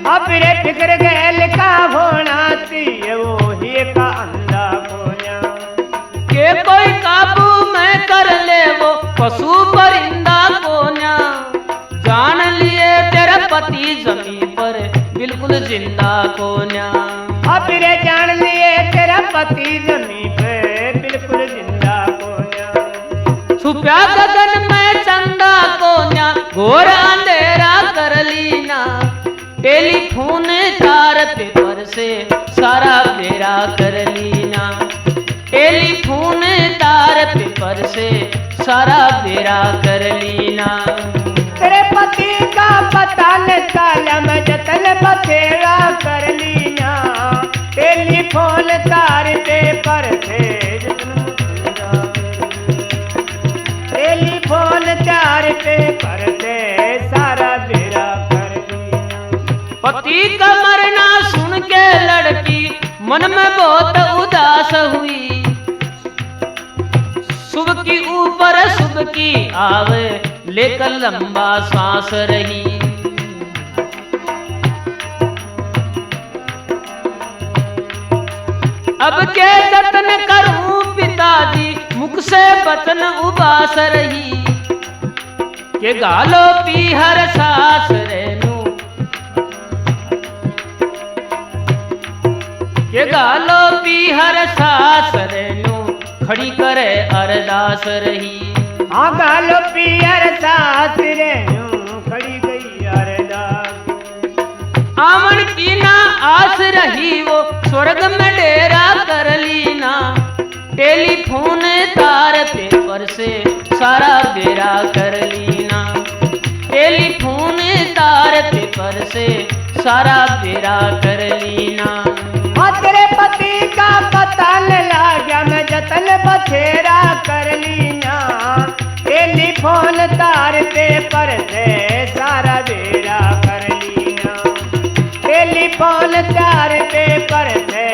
Speaker 2: अब रे फिक्र गैल का होना चाहिए, वो ही का अंधा को न्या।
Speaker 1: के कोई काबू में कर ले वो पशु परिंदा को न्या, जान लिए तेरा पति जमीन पर बिल्कुल जिंदा को न्या।
Speaker 2: अब रे जान लिए तेरा पति जमीन पे बिल्कुल जिंदा को न्या।
Speaker 1: छुपया गगन में चंदा को न्या, घोर अंधेरा कर लीना, टेलीफोन तार पेपर से सारा बेरा कर लीना, टेलीफोन तार पेपर से सारा बेरा कर लीना।
Speaker 2: तेरे पति का पता न काला में जतन बथेरा कर लीना, टेलीफोन तार पेपर से टेलीफोन तार पेपर से सारा बेरा कर लीना।
Speaker 1: पति का मरना सुन के लड़की मन में बहुत उदास हुई, शुभ की ऊपर शुभ की आवे लेकर लंबा सांस रही। अब के जतन करूं पिताजी, मुख से बचन उबास रही, के गालो पी हर सास रेनू, के गालो पी हर सास रेनू, खड़ी करे अरदास रही।
Speaker 2: हाँ गालो पियर सास रे खड़ी गई अरदास।
Speaker 1: आमन की ना आस रही वो स्वर्ग में डेरा कर लीना, टेलीफोन तार पेपर से सारा बेरा कर लीना, टेलीफोन तार पेपर से सारा बेरा कर लीना।
Speaker 2: हाँ तेरे पति का पता न लागा मैं जतन बथेरा कर लीना, टेलीफोन तार पेपर से सारा बेरा कर लीना, टेलीफोन तार पेपर से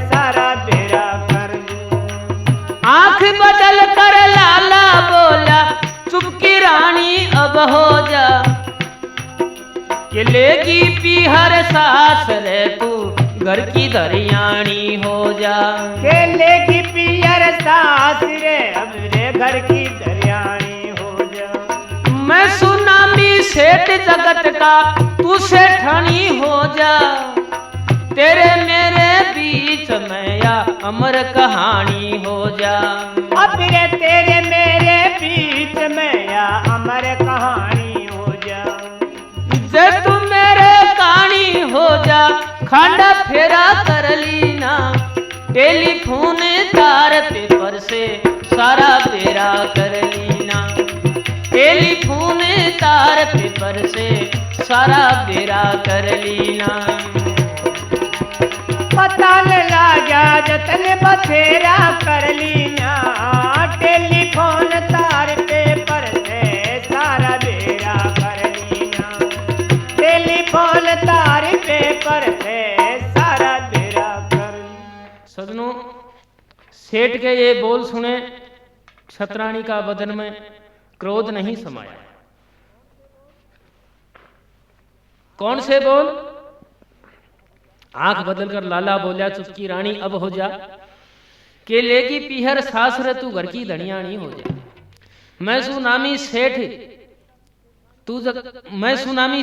Speaker 2: सारा बेरा कर लीना।
Speaker 1: आंख बदल कर लाला बोला, चुप की रानी अब हो जा, कि लेगी पी हर सास रे तू घर की दरियानी हो जा।
Speaker 2: केले की पियर सास रे अब रे घर की दरियानी हो जा।
Speaker 1: मैं सुनामी सेठ जगत का तू सेठानी हो जा, तेरे मेरे बीच में या अमर कहानी हो जा।
Speaker 2: अब रे तेरे मेरे बीच में या अमर कहानी हो जा।
Speaker 1: जे तू मेरे कहानी हो जा, खांडा फेरा कर लीना, टेलीफोन तार पेपर से सारा बेरा कर लीना, टेलीफोन तार पेपर से सारा बेरा कर लीना।
Speaker 2: पता न लागा जतन बथेरा कर लीना, टेलीफोन तार पेपर से सारा बेरा कर लीना, टेलीफोन तार पेपर से सारा बेरा कर लीना।
Speaker 1: सजनों, सेठ के ये बोल सुने छतरानी का बदन में क्रोध नहीं समाया। कौन से बोल? आंख बदलकर लाला बोला, चुपकी रानी अब हो जा, के लेगी पीहर सास रे तू घर की धनियानी हो जा। मैं सुनामी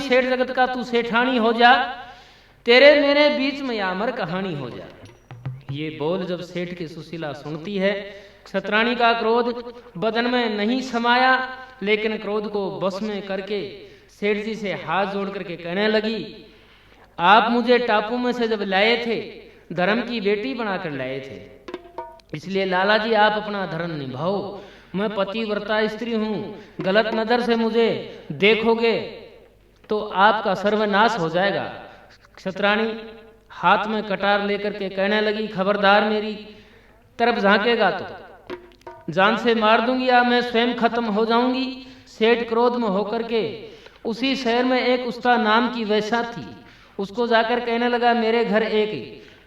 Speaker 1: सेठ जगत का तू सेठानी हो जा, तेरे मेरे बीच में यामर कहानी हो जा। ये बोल जब सेठ की सुशीला सुनती है, छतरानी का क्रोध बदन में नहीं समाया, लेकिन क्रोध को बस में करके सेठ जी से हाथ जोड़ करके कहने लगी, आप मुझे टापू में से जब लाए थे धर्म की बेटी बनाकर लाए थे, इसलिए लाला जी आप अपना धर्म निभाओ। मैं पतिव्रता स्त्री हूँ, गलत नजर से मुझे देखोगे तो आपका सर्वनाश हो जाएगा। छतरानी हाथ में कटार लेकर के कहने लगी, खबरदार मेरी तरफ झांकेगा तो जान से मार दूंगी या मैं स्वयं खत्म हो जाऊंगी। सेठ क्रोध में होकर के उसी शहर में एक उस्ता नाम की वैसा थी। उसको जाकर कहने लगा, मेरे घर एक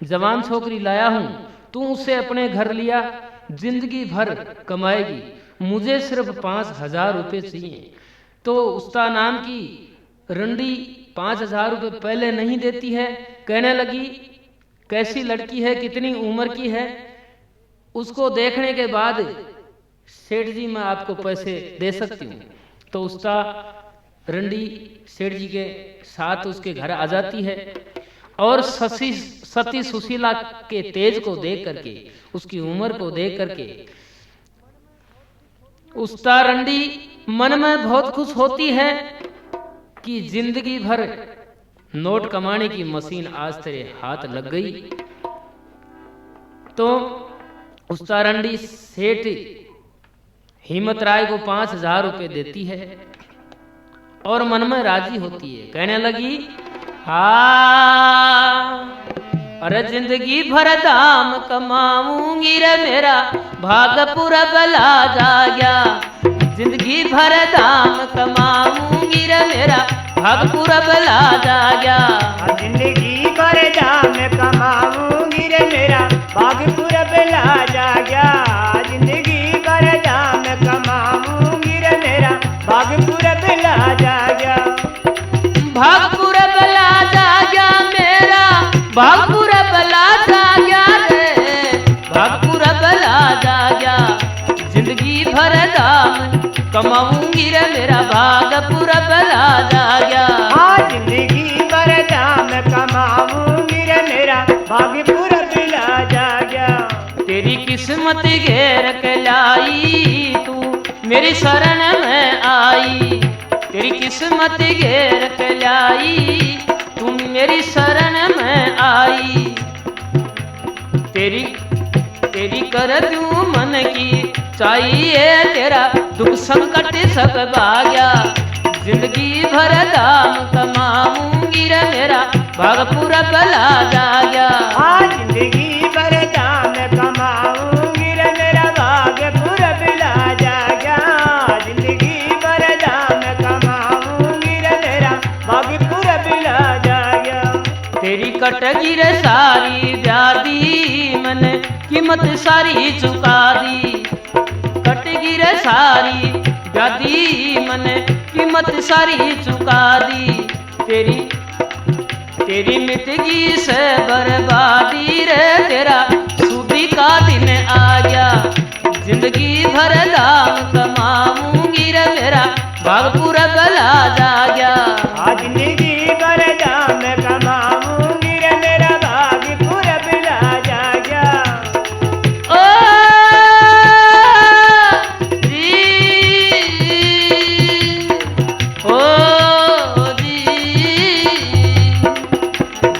Speaker 1: जवान छोकरी लाया हूँ, तू उससे अपने घर लिया, जिंदगी भर कमाएगी, मुझे सिर्फ 5,000 रुपये चाहिए। तो उस्ता नाम की रंडी 5,000 रुपये पहले नहीं देती है। कहने लगी, कैसी लड़की है, कितनी उम्र की है, उसको देखने के बाद सेठ जी मैं आपको पैसे दे सकती हूँ। तो उस्ता रंडी सेठ जी के साथ उसके घर आ जाती है और सती सुशीला के तेज को देख करके, उसकी उम्र को देख करके उस्ता रंडी मन में बहुत खुश होती है कि जिंदगी भर नोट कमाने की मशीन आज तेरे हाथ लग गई। तो उस्ता रंडी सेठ हिम्मत राय को 5,000 रुपये देती है और मन में राजी होती है। कहने लगी, अरे जिंदगी भर दाम कमाऊंगी रे, मेरा भाग पूरा बला जा गया। जिंदगी भर दाम कमाऊंगी रे, मेरा भाग पूरा बला जा गया।
Speaker 2: जिंदगी भर दाम कमाऊंगी रे, मेरा भाग पूरा बला जा गया। जिंदगी भर दाम कमाऊंगी रे, मेरा भाग पूरा बला जा गया।
Speaker 1: भाग पूरा बला जा गया, मेरा भाग पूरा बला जा गया रे, भाग पूरा बला जा गया। जिंदगी भर दाम कमाऊंगी रे, मेरा भाग पूरा बला जा गया।
Speaker 2: जिंदगी भर दाम कमाऊंगी रे, मेरा भाग पूरा बला जा गया।
Speaker 1: तेरी किस्मत घेर के लाई, तू मेरी शरण में आई। तेरी किस्मत घेर के लाई, तुम मेरी शरण में आई। तेरी कर दूं मन की चाहिए, तेरा दुख संकट सब भाग्या। जिंदगी भर दाम कमाऊंगी रे, मेरा भाग पूरा बला जा गया।
Speaker 2: जिंदगी भर दाम कमाऊंगी रे, मेरा भाग पूरा बला जा गया। जिंदगी भर दाम कमाऊंगी रे, मेरा भाग पूरा बला जा गया।
Speaker 1: तेरी कटगी रे सारी व्याधि, मैंने कीमत सारी चुका दी। कटगी रे सारी व्याधि, मैंने कीमत सारी चुका दी। तेरी मिटगी से बर्बादी रे, तेरा सूदी का दिन आ गया। जिंदगी भर दाम कमाऊंगी रे, मेरा भाग पूरा बला जा गया।
Speaker 2: जिंदगी भर दाम कमाऊंगी रे, मेरा भाग पूरा बला जा गया।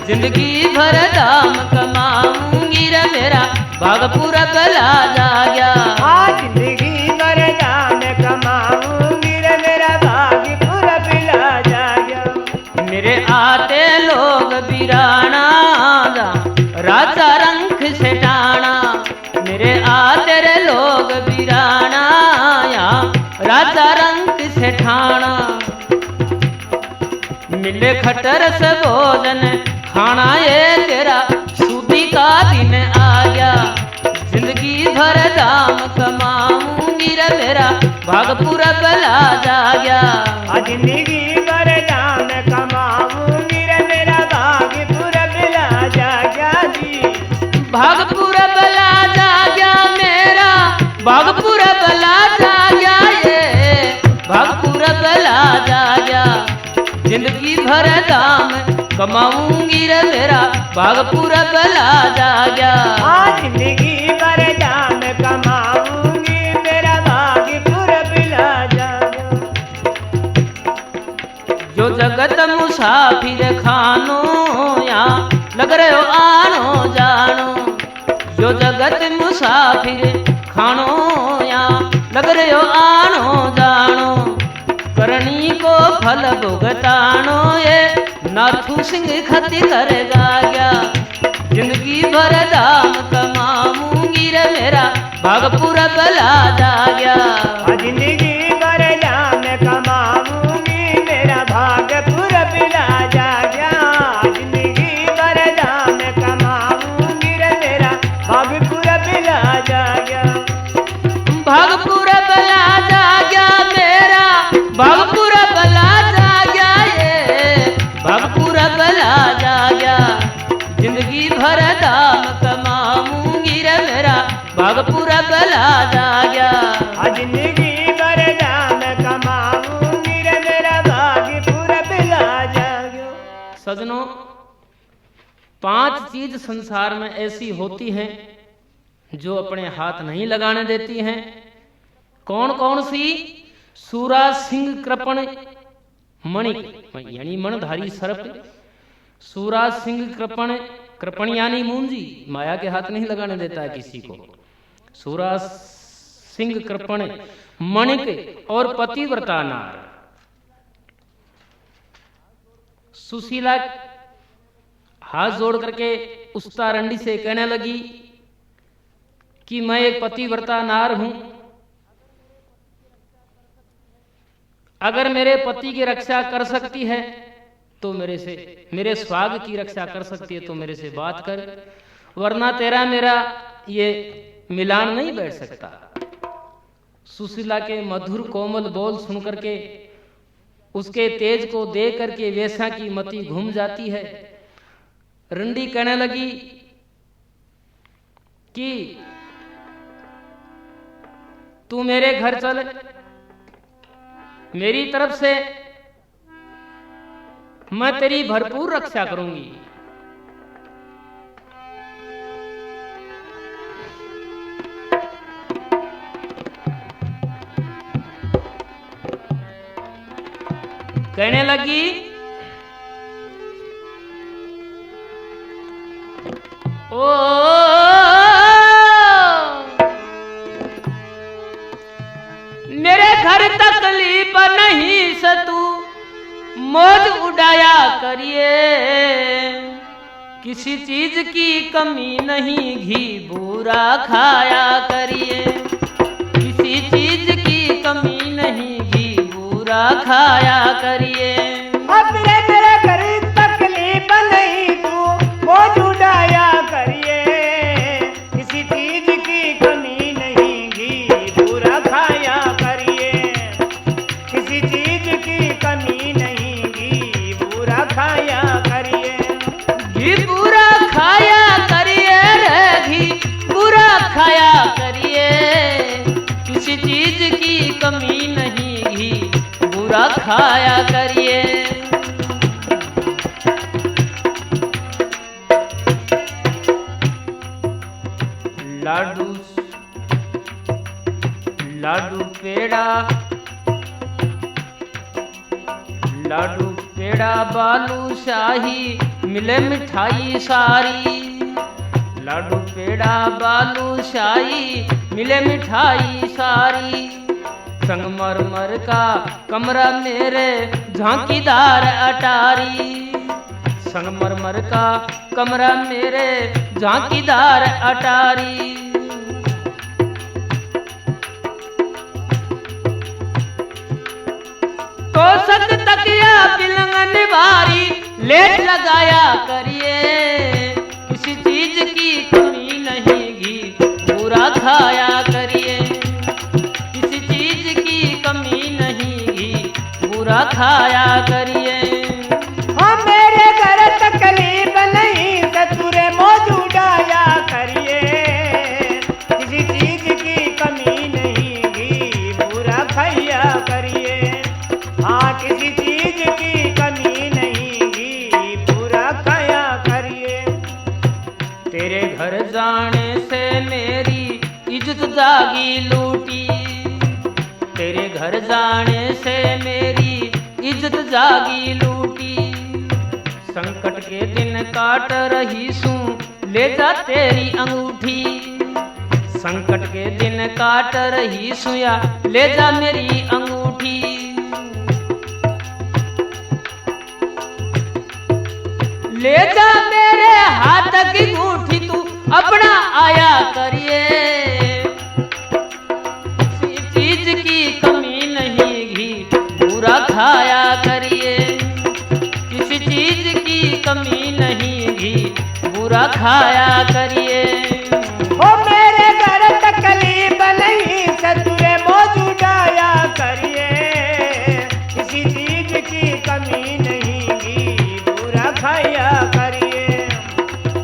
Speaker 1: जिंदगी भर दाम कमाऊंगी रे, मेरा भाग पूरा बला जा गया।
Speaker 2: जिंदगी भर दाम कमाऊंगी रे, मेरा भाग पूरा बला जा गया।
Speaker 1: मेरे आते लोग बिराना, राजा रंग से टाना। मेरे आते रे लोग बिराना, राजा रंग से ठाना। मिले खटर से भोजन खाना, ये तेरा सूदी का दिन आ गया। जिंदगी भर दाम कमाऊंगी रे, मेरा भाग पूरा बला जा गया।
Speaker 2: जिंदगी भर दाम कमाऊंगी रे, मेरा भाग पूरा बला जा गया। जी
Speaker 1: भाग पूरा बला जा गया, मेरा भाग पूरा बला जा गया। ये भाग पूरा बला जा गया। जिंदगी भर दाम कमाऊंगी रे, मेरा भाग पूरा बला जा गया।
Speaker 2: जिंदगी भर दाम कमाऊंगी, मेरा भाग पूरा बला जा गया।
Speaker 1: जो जगत मुसाफिर खानो, यहाँ लग रहे हो आनो जानो। जो जगत मुसाफिर खानो, यहाँ लग रहे हो आनो जानो। करनी को फल भुगतानो, ये नाथू सिंह खती करेगा क्या। जिंदगी भर दाम कमाऊंगी रे, मेरा भाग पूरा बला जा गया।
Speaker 2: जिंदगी भर दाम कमाऊंगी, मेरा
Speaker 1: स्वाग पूरा भला जाग्या।
Speaker 2: जिंदगी भर जाम कमाऊंगी रे मेरा भाग्य पूरा भला जाग्यो।
Speaker 1: सजनों, 5 चीज संसार में ऐसी होती हैं जो अपने हाथ नहीं लगाने देती हैं। कौन कौन सी? सूरा, सिंह, कृपण, मणिक यानी मणधारी सर्प। सूरा, सिंह, कृपण, कृपण यानी मूंजी, माया के हाथ नहीं लगाने देता है किसी को। सूरा, सिंह, कृपण, मणिक और पतिव्रता नार। सुशीला हाथ जोड़ करके उस तारंडी से कहने लगी कि मैं एक पतिव्रता नार हूं, अगर मेरे पति की रक्षा कर सकती है तो मेरे स्वाग की रक्षा कर सकती है तो मेरे से बात कर, वरना तेरा मेरा ये मिलान नहीं बैठ सकता। सुशीला के मधुर कोमल बोल सुन करके, उसके तेज को देख करके वेश्या की मति घूम जाती है। रंडी कहने लगी कि तू मेरे घर चल, मेरी तरफ से मैं तेरी भरपूर रक्षा करूंगी। कहने लगी ओ मेरे घर तकलीफ नहीं से तू मौज उड़ाया करिए, किसी चीज की कमी नहीं घी बूरा खाया करिए, किसी चीज की कमी नहीं घी बूरा खाया करिए।
Speaker 2: मेरे घर तकलीफ नहीं तू मौज उड़ाया करिए, किसी चीज की कमी नहीं घी बूरा खाया करिए, किसी चीज की कमी नहीं घी बूरा खाया करिए।
Speaker 1: घी बुरा खाया करिए रे, घी बुरा खाया करिए, किसी चीज की कमी नहीं घी बुरा खाया करिए। लाडू लाडू पेड़ा, लाडू पेड़ा बालूशाही मिले मिठाई सारी, लाडू पेड़ा बालूशाही मिले मिठाई सारी, संगमरमर का कमरा मेरे झांकीदार अटारी, संगमरमर का कमरा मेरे झांकीदार अटारी। तो सक तकिया पिलंगन बारी लेट लगाया करिए, किसी चीज की कमी नहीं घी बुरा खाया करिए, किसी चीज की कमी नहीं घी बुरा खाया करिए।
Speaker 2: मेरे घर तकलीफ नहीं सतुरे मौज उड़ाया करिए, किसी चीज की कमी नहीं घी बुरा खाया करिए, हाँ किसी चीज की कमी नहीं घी बुरा खाया करिए।
Speaker 1: तेरे घर जाने से मेरी इज्जत जागी लूटी, तेरे घर जाने से मेरी इज्जत जागी लूटी, संकट के दिन काट रही सू ले जा तेरी अंगूठी, संकट के दिन काट रही सुया ले जा मेरी अंगूठी। ले जा मेरे हाथ की अंगूठी तू अपना आया करिए, किसी चीज की कमी नहीं घी बुरा खाया करिए, किसी चीज की कमी नहीं घी बुरा खाया करिए।
Speaker 2: मेरे घर तकलीफ नहीं सतुरे मौज उड़ाया करिए, किसी चीज की कमी नहीं घी बुरा खाया करिए,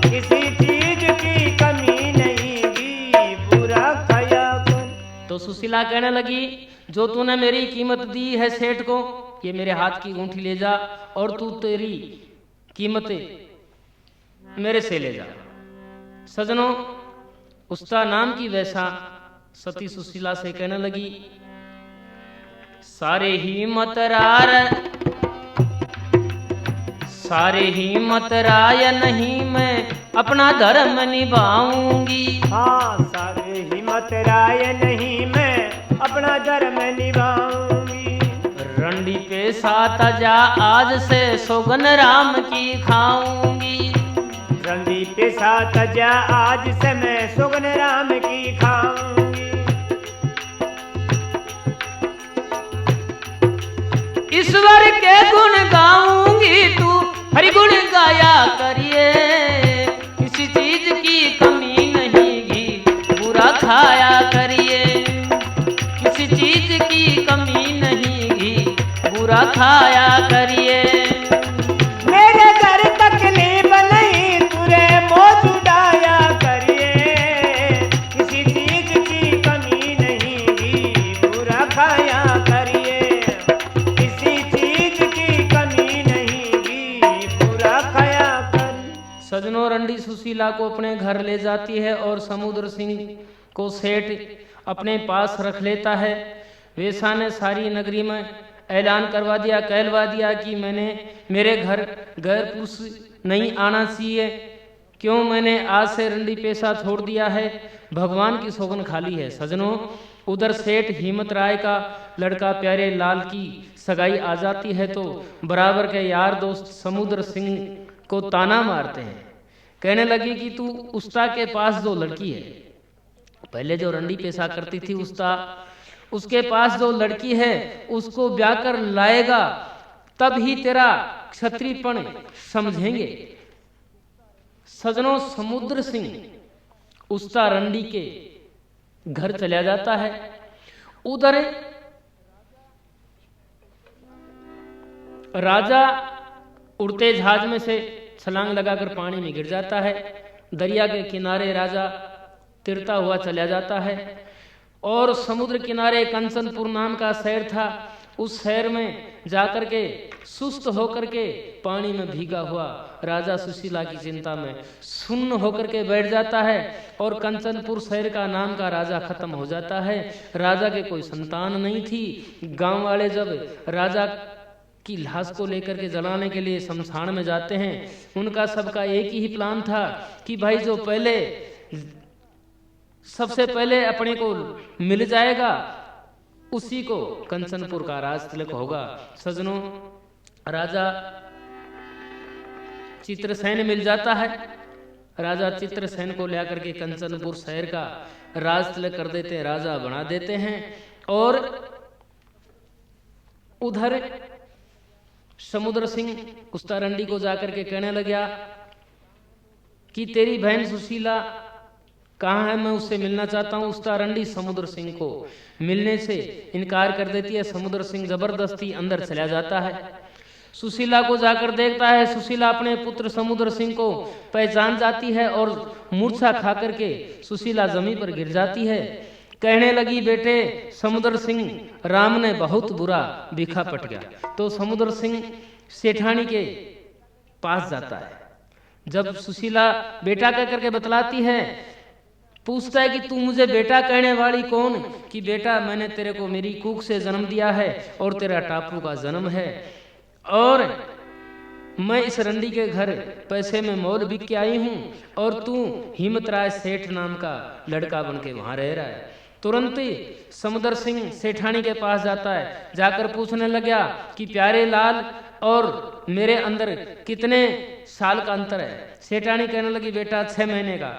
Speaker 2: किसी चीज की कमी नहीं घी बुरा
Speaker 1: सुशीला कहने लगी, जो तूने मेरी कीमत दी है सेठ को, ये मेरे हाथ की अंगूठी ले जा, और तू तेरी कीमत मेरे से ले जा। सजनों, उस्ता नाम की वैसा सती सुशीला से कहने लगी, सारे ही मत राय नहीं मैं अपना धर्म निभाऊंगी।
Speaker 2: हाँ, सारे ही मत राय नहीं मैं अपना धर्म निभाऊंगी।
Speaker 1: रंडी पे साथ जा आज से सोगन राम की खाऊंगी।
Speaker 2: रंडी पे साथ जा आज से मैं सोगन राम की खाऊंगी।
Speaker 1: ईश्वर के गुण गाऊंगी, तू हरि गुण गाया करिए। किसी चीज की कमी नहीं घी बुरा खाया करिए। किसी चीज की कमी नहीं घी बुरा खाया करिए।
Speaker 2: मेरे घर तकलीफ नहीं तुरे मौत उड़ाया करिए। किसी चीज की कमी नहीं घी बुरा खाया करिए। किसी चीज की कमी नहीं घी बुरा खाया करिए।
Speaker 1: सजनों, रंडी सुशीला को अपने घर ले जाती है और समुद्र सिंह को सेठ अपने पास रख लेता है। वेसा ने सारी नगरी में ऐलान करवा दिया, कहलवा दिया कि मेरे घर गैर पुरुष नहीं आना चाहिए। क्यों मैंने आज से रंडी पेशा छोड़ दिया है, भगवान की सौगन खाली है। सजनों, उधर सेठ हिम्मत राय का लड़का प्यारे लाल की सगाई आ जाती है तो बराबर के यार दोस्त समुद्र सिंह को ताना मारते हैं। कहने लगी कि तू उस्ता के पास जो लड़की है, पहले जो रंडी पेशा करती थी उस्ता, उसके पास जो लड़की है उसको ब्याह कर लाएगा, तब ही तेरा क्षत्रियपण समझेंगे। सजनों, समुद्र सिंह उस्ता रंडी के घर चला जाता है। उधर राजा उड़ते जहाज में से छलांग लगाकर पानी में गिर जाता है। दरिया के किनारे राजा तिरता हुआ चला जाता है और समुद्र किनारे कंचनपुर नाम का शहर था। उस शहर में जाकर के सुस्त होकर के पानी में भीगा हुआ राजा सुशीला की चिंता में सुन्न होकर के बैठ जाता है और कंचनपुर शहर का नाम का राजा खत्म हो जाता है। राजा के कोई संतान नहीं थी। गांव वाले जब राजा की लाश को लेकर के जलाने के लिए शमशान में जाते हैं, उनका सबका एक ही प्लान था कि भाई जो सबसे पहले अपने को मिल जाएगा उसी को कंचनपुर का राज तिलक होगा। सजनों, राजा चित्रसेन मिल जाता है। राजा चित्रसेन को लेकर के कंचनपुर शहर का राज तिलक कर देते हैं, राजा बना देते हैं। और उधर समुद्र सिंह उस्ता रंडी को जाकर के कहने लगा कि तेरी बहन सुशीला कहाँ है, मैं उससे मिलना चाहता हूँ। उस्ता रंडी समुद्र सिंह को मिलने से इनकार कर देती है। समुद्र सिंह जबरदस्ती अंदर चला जाता है, सुशीला को जाकर देखता है। सुशीला अपने पुत्र समुद्र सिंह को पहचान जाती है और मूर्छा खा करके सुशीला जमीन पर गिर जाती है। कहने लगी, बेटे समुद्र सिंह, राम ने बहुत बुरा बिखा पट गया। तो समुद्र सिंह सेठानी के पास जाता है। जब सुशीला बेटा कह करके बतलाती है, पूछता है कि तू मुझे बेटा कहने वाली कौन? कि बेटा मैंने तेरे को मेरी कूख से जन्म दिया है और तेरा टापू का जन्म है, और मैं इस रंडी के घर पैसे में मोल बिक के आई हूँ और तू हिम्मत राय सेठ नाम का लड़का बन के वहां रह रहा है। तुरंत ही समुद्र सिंह सेठानी के पास जाता है, जाकर पूछने लगा कि प्यारे लाल और मेरे अंदर कितने साल का अंतर है? सेठानी कहने लगी, बेटा 6 महीने का।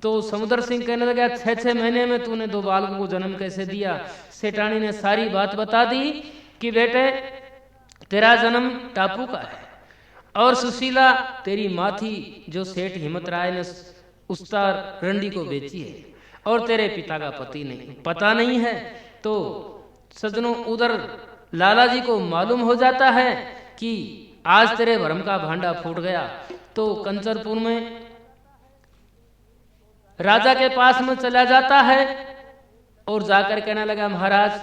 Speaker 1: तो समुद्र सिंह कहने लगा, 6 महीने में तूने 2 बालकों को जन्म कैसे दिया? सेठानी ने सारी बात बता दी कि बेटे तेरा जन्म टापू का है और सुशीला तेरी माँ थी जो सेठ हिम्मत राय ने उस्ता रंडी को बेची है, और तेरे पिता का पता नहीं है। तो सजनों, उधर लाला जी को मालूम हो जाता है कि आज तेरे भरम का भांडा फूट गया। तो कंचनपुर में राजा के पास में चला जाता है और जाकर कहने लगा, महाराज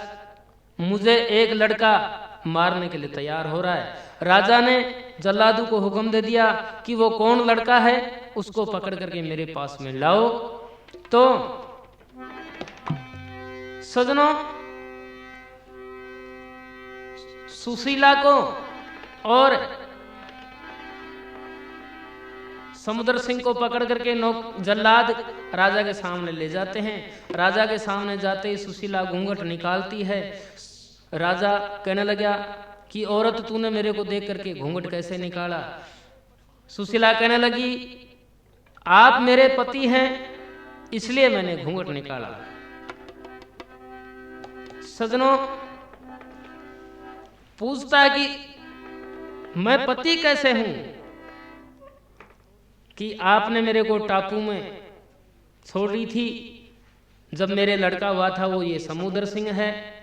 Speaker 1: मुझे एक लड़का मारने के लिए तैयार हो रहा है। राजा ने जल्लादू को हुक्म दे दिया कि वो कौन लड़का है उसको पकड़ करके मेरे पास में लाओ। तो सजनों, सुशीला को और समुद्र सिंह को पकड़ करके जल्लाद राजा के सामने ले जाते हैं। राजा के सामने जाते ही सुशीला घूंघट निकालती है। राजा कहने लगा कि औरत तूने मेरे को देख करके घूंघट कैसे निकाला? सुशीला कहने लगी, आप मेरे पति हैं इसलिए मैंने घूंघट निकाला। सजनों, पूछता है कि मैं पति कैसे हूं कि आपने मेरे को टापू में छोड़ी थी। जब मेरे लड़का हुआ था वो ये समुद्र सिंह है,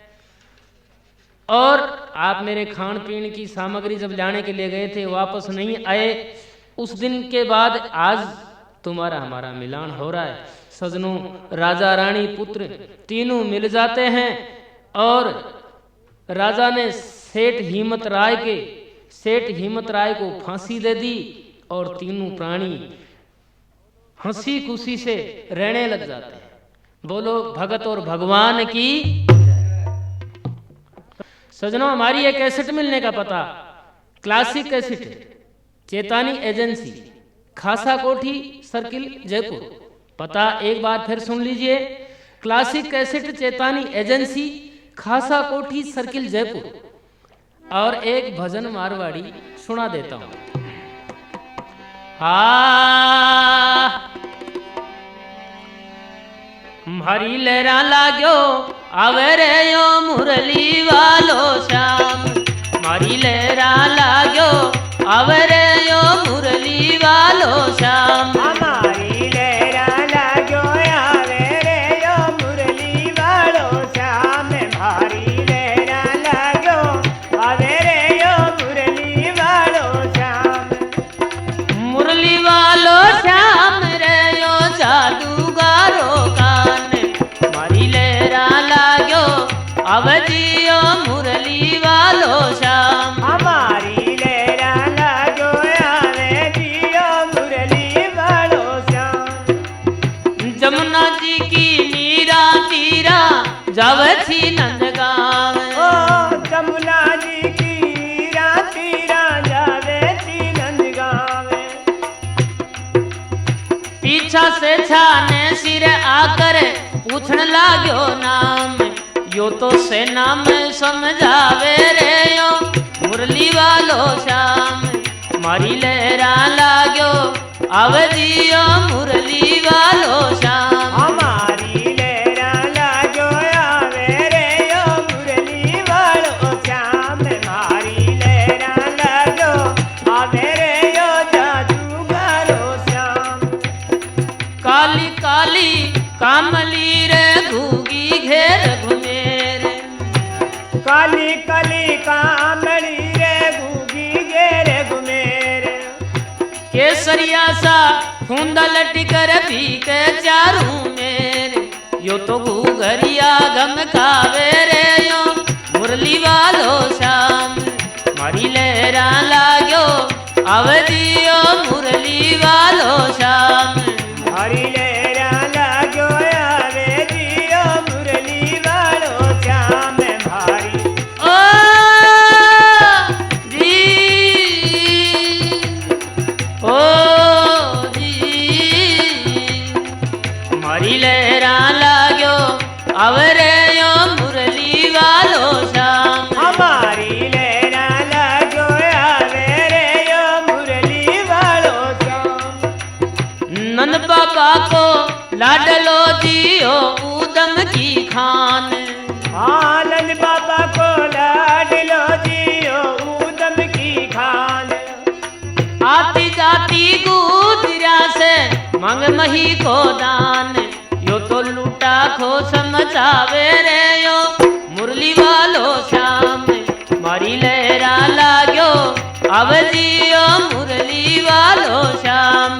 Speaker 1: और आप मेरे खान पीन की सामग्री जब लाने के लिए गए थे वापस नहीं आए। उस दिन के बाद आज तुम्हारा हमारा मिलान हो रहा है। सजनों, राजा रानी पुत्र तीनों मिल जाते हैं और राजा ने सेठ हिम्मत राय को फांसी दे दी और तीनों प्राणी हंसी खुशी से रहने लग जाते हैं। बोलो भगत और भगवान की। सजनों, हमारी एक कैसेट मिलने का पता, क्लासिक कैसेट, चेतानी एजेंसी, खासा कोठी सर्किल, जयपुर। पता एक बार फिर सुन लीजिए, क्लासिक कैसेट, चेतानी एजेंसी, खासा कोठी सर्किल, जयपुर। और एक भजन मारवाड़ी सुना देता हूं। मारी लहरा लाग्यो आवे रे यो मुरली वालो श्याम। मारी लहरा लाग्यो आवे रे यो मुरली वालो श्याम।
Speaker 2: हमारी लहरा लाग्यो आवे रे यो मुरली वालो श्याम। हमारी लहरा लाग्यो आवे रे यो मुरली वालो श्याम।
Speaker 1: मुरली वालो श्याम रे यो जादूगारो कान। मारी लहरा लाग्यो आवे जियो मुरली वालो श्याम।
Speaker 2: हमारी लहरा लाग्यो आवे जियो मुरली वालो श्याम।
Speaker 1: जमुना जी की नीरा तीरा जावे छी नंदगांव।
Speaker 2: ओ जमुना जी की तीरा जावे छी नंदगांव।
Speaker 1: पीछा से छाने सिर आकर पूछन लाग्यो नाम। यो तो सेना में समझावे रे यो मुरली वालो श्याम। मारी लहरा लाग्यो आवे जियो मुरली वालो श्याम।
Speaker 2: हमारी लहरा लाग्यो आवे रे यो मुरली वालो श्याम। हमारी लहरा लाग्यो आवे रे यो जादूगारो श्याम।
Speaker 1: काली काली कामली रे घूगी घेर घुमेर।
Speaker 2: काली काली कामली रे घूगी घेर घुमेर।
Speaker 1: केसरिया सा फूंदा लटकर पी के चारू मेर। यो तो घूघरिया गम खावे रे यो मुरली वालो श्याम। मारी लहरा लाग्यो आवे जियो मुरली वालो श्याम।
Speaker 2: हरी लहरा लाग्यो आवे जियो मुरली वालो श्याम। भारी
Speaker 1: ओ जी ओ जी। मारी लहरा लाग्यो आवे रे यो मुरली वालो श्याम।
Speaker 2: हमारी लहरा लाग्यो आवे रे यो मुरली वालो श्याम।
Speaker 1: नन बाबा को लाडलो जियो ऊदम की खान।
Speaker 2: आनंद बाबा को लाडलो जियो ऊदम की खान।
Speaker 1: आती जाती गुजरा से मंग मही को दान। यो तो लूटा खो समझावे रे यो मुरली वालो श्याम। मारी लहरा लाग्यो आवे जियो मुरली वालो श्याम।